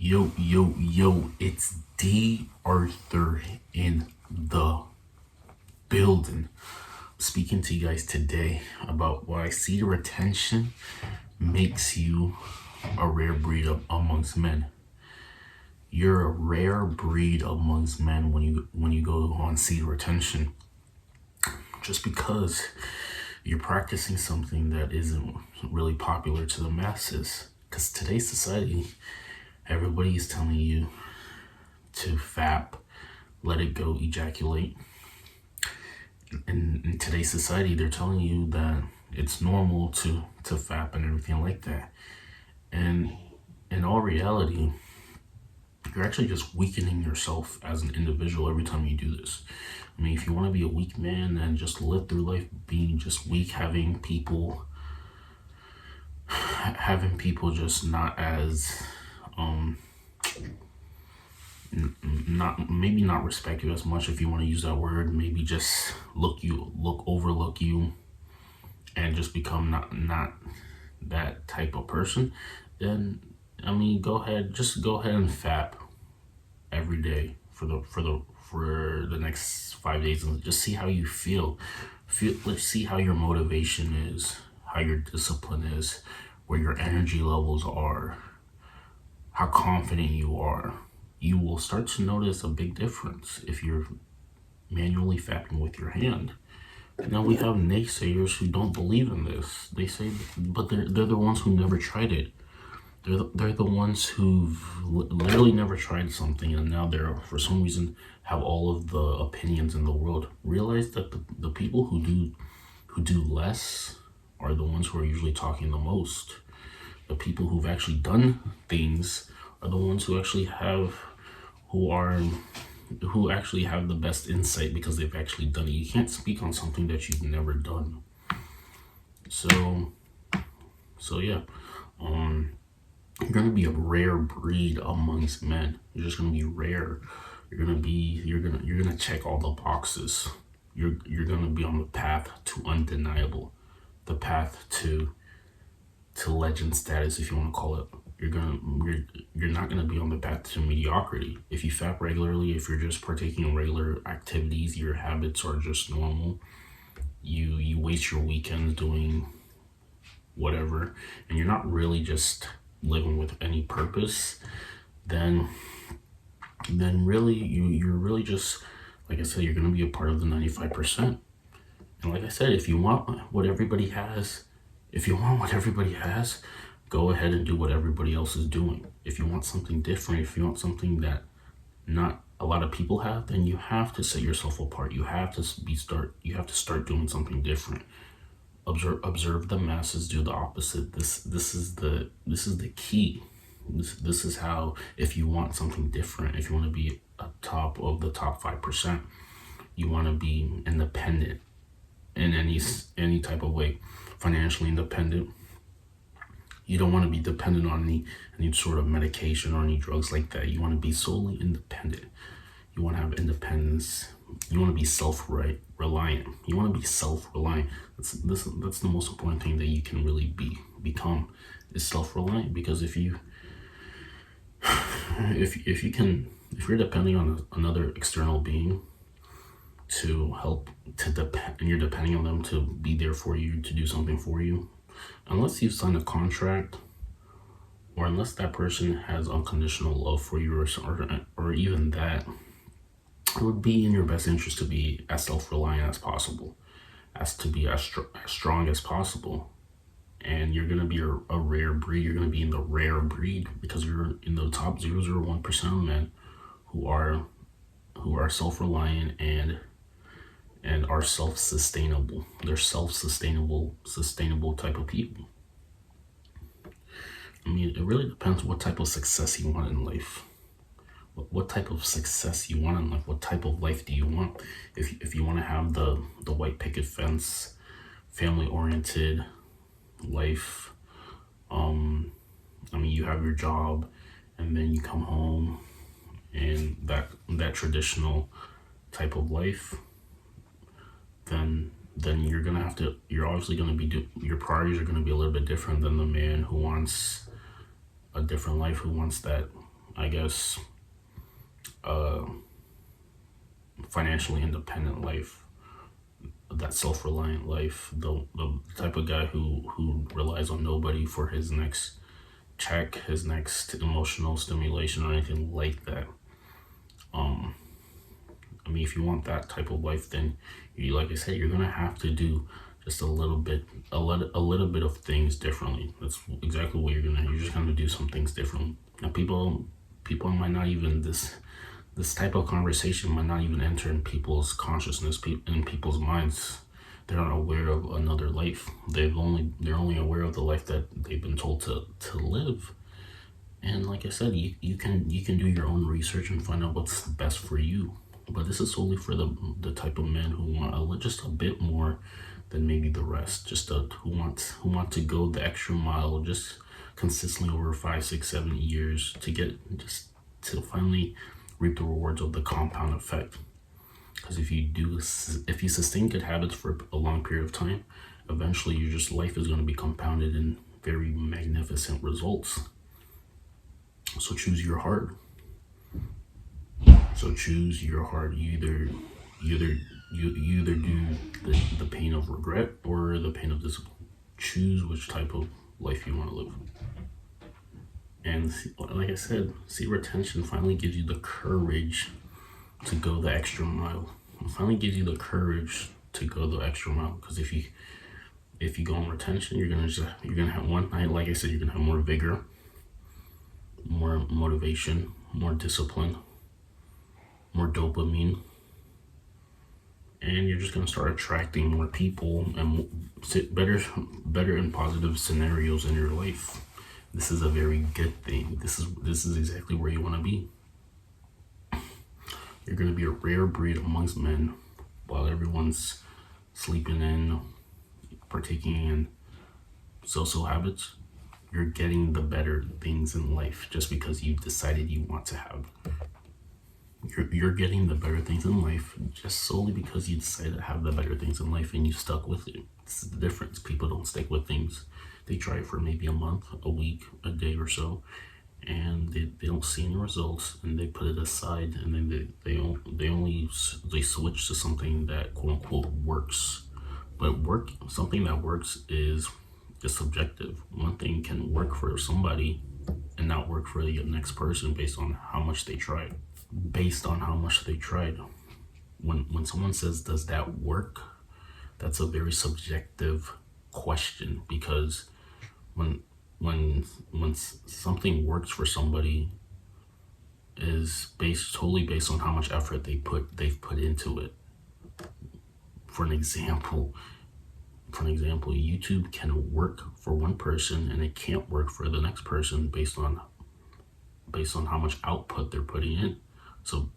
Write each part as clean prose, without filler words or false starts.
Yo, it's D.Arthur in the building. Speaking to you guys today about why cedar retention makes you a rare breed amongst men. You're a rare breed amongst men when you go on cedar retention. Just because you're practicing something that isn't really popular to the masses. Because today's society, everybody is telling you to fap, let it go, ejaculate. In today's society, they're telling you that it's normal to fap and everything like that. And in all reality, you're actually just weakening yourself as an individual every time you do this. I mean, if you want to be a weak man and just live through life being just weak, having people just not as not respect you as much, if you want to use that word, maybe just overlook you and just become not that type of person, then I mean, go ahead and fap every day for the next 5 days and just see how you feel. Let's see how your motivation is, how your discipline is, where your energy levels are, how confident you are. You will start to notice a big difference if you're manually fapping with your hand. Now we have naysayers who don't believe in this. They say, but they're the ones who never tried it. They're the ones who've literally never tried something, and now they're, for some reason, have all of the opinions in the world. Realize that the people who do less are the ones who are usually talking the most. The people who've actually done things are the ones who actually have the best insight because they've actually done it. You can't speak on something that you've never done. So yeah. You're gonna be a rare breed amongst men. You're just gonna be rare. You're gonna check all the boxes. You're gonna be on the path to undeniable, the path to legend status, if you want to call it. You're not gonna be on the path to mediocrity. If you fap regularly, if you're just partaking in regular activities, your habits are just normal. You waste your weekends doing whatever, and you're not really just living with any purpose, then really you're really just, like I said, you're going to be a part of the 95%. And like I said, if you want what everybody has, go ahead and do what everybody else is doing. If you want something different, if you want something that not a lot of people have, then you have to set yourself apart. You have to start doing something different. Observe the masses do the opposite. This is the key. This is how, if you want something different, if you want to be a top of the top 5%, you want to be independent in any type of way, financially independent. You don't want to be dependent on any sort of medication or any drugs like that. You want to be solely independent. You want to have independence. You want to be self-reliant. You want to be self-reliant. That's the most important thing that you can really become, is self-reliant. Because if you're depending on another external being to help, and you're depending on them to be there for you, to do something for you, unless you sign a contract, or unless that person has unconditional love for you, or even that, it would be in your best interest to be as self-reliant as possible, to be as strong as possible. And you're going to be a rare breed. You're going to be in the rare breed because you're in the top 0.01% of men who are self-reliant and are self-sustainable. They're sustainable type of people. I mean, it really depends what type of success you want in life. What type of success you want in life? What type of life do you want? If you want to have the white picket fence, family-oriented life, I mean, you have your job, and then you come home, and that traditional type of life, then you're obviously gonna be your priorities are gonna be a little bit different than the man who wants a different life, who wants that I guess, uh, financially independent life, that self-reliant life, the type of guy who relies on nobody for his next check, his next emotional stimulation, or anything like that. I mean, if you want that type of life, then you, like I said, you're gonna have to do just a little bit of things differently. That's exactly what you're just gonna do some things differently. Now, people might not even this type of conversation might not even enter in people's consciousness, in people's minds. They're not aware of another life. They're only aware of the life that they've been told to live. And like I said, you can do your own research and find out what's best for you. But this is solely for the type of men who want just a bit more than maybe the rest. Who want to go the extra mile, just consistently over 5, 6, 7 years to to finally reap the rewards of the compound effect. Because if you sustain good habits for a long period of time, eventually your life is going to be compounded in very magnificent results. So choose your heart. So choose your heart. You either do the pain of regret or the pain of discipline. Choose which type of life you want to live. And like I said, see, retention finally gives you the courage to go the extra mile. It finally gives you the courage to go the extra mile. Because if you go on retention, you're gonna have one night, like I said, you're gonna have more vigor, more motivation, more discipline, more dopamine, and you're just gonna start attracting more people and better and positive scenarios in your life. This is a very good thing. This is exactly where you want to be. You're gonna be a rare breed amongst men, while everyone's sleeping in, partaking in social habits. You're getting the better things in life just because you've decided you want to have. You're getting the better things in life just solely because you decided to have the better things in life and you stuck with it. This is the difference. People don't stick with things. They try it for maybe a month, a week, a day or so, and they don't see any results, and they put it aside, and then they switch to something that quote unquote works. But something that works is subjective. One thing can work for somebody and not work for the next person based on how much they tried. When someone says, does that work? That's a very subjective question, because when something works for somebody is totally based on how much effort they've put into it. For an example, YouTube can work for one person and it can't work for the next person based on how much output they're putting in. So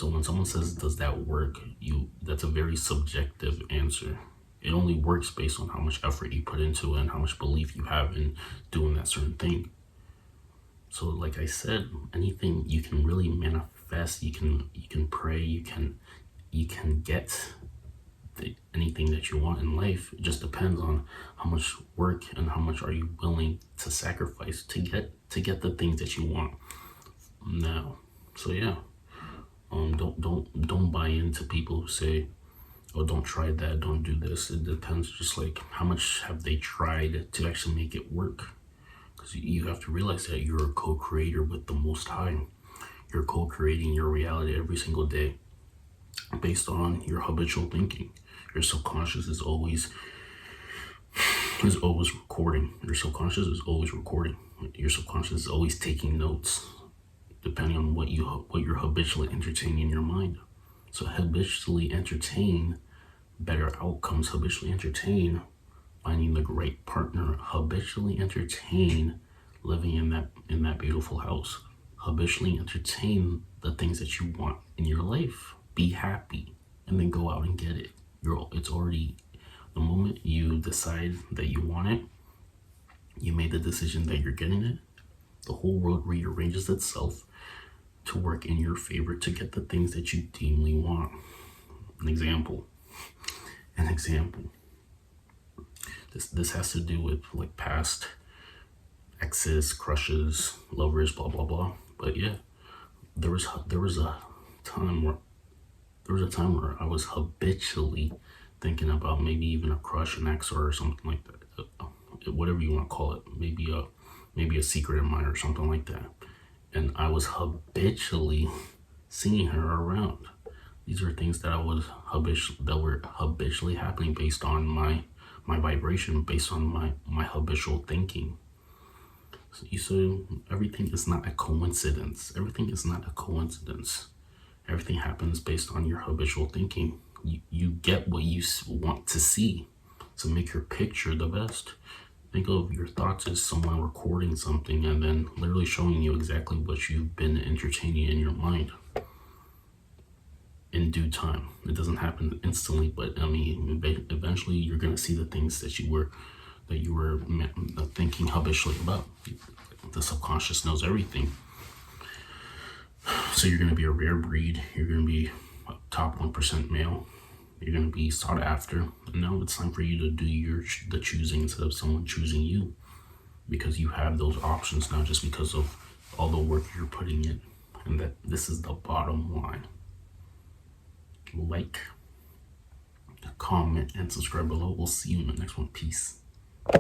when someone says, does that work? That's a very subjective answer. It only works based on how much effort you put into it and how much belief you have in doing that certain thing. So like I said, anything you can really manifest, you can pray, you can get anything that you want in life. It just depends on how much work and how much are you willing to sacrifice to get the things that you want now. So yeah, don't buy into people who say, oh, don't try that, don't do this. It depends, just like how much have they tried to actually make it work. Because you have to realize that you're a co-creator with the Most High. You're co-creating your reality every single day based on your habitual thinking. Your subconscious is always recording. Your subconscious is always recording. Your subconscious is always taking notes, depending on what you're habitually entertaining in your mind. So habitually entertain better outcomes. Habitually entertain finding the great partner. Habitually entertain living in that beautiful house. Habitually entertain the things that you want in your life. Be happy, and then go out and get it. It's already, the moment you decide that you want it, you made the decision that you're getting it. The whole world rearranges itself to work in your favor to get the things that you deemly want. An example. This has to do with like past exes, crushes, lovers, blah blah blah. But yeah, there was a time where I was habitually thinking about maybe even a crush, an ex, or something like that. Whatever you want to call it, maybe a secret of mine or something like that. And I was habitually seeing her around. These are things that were habitually happening based on my vibration, based on my habitual thinking. So you say everything is not a coincidence. Everything is not a coincidence. Everything happens based on your habitual thinking. You get what you want to see. So make your picture the best. Think of your thoughts as someone recording something and then literally showing you exactly what you've been entertaining in your mind in due time. It doesn't happen instantly, but I mean, eventually you're gonna see the things that you were thinking habitually about. The subconscious knows everything. So you're gonna be a rare breed. You're gonna be a top 1% male. You're gonna be sought after. And now it's time for you to do the choosing instead of someone choosing you, because you have those options now just because of all the work you're putting in. And that this is the bottom line. Like, comment, and subscribe below. We'll see you in the next one. Peace.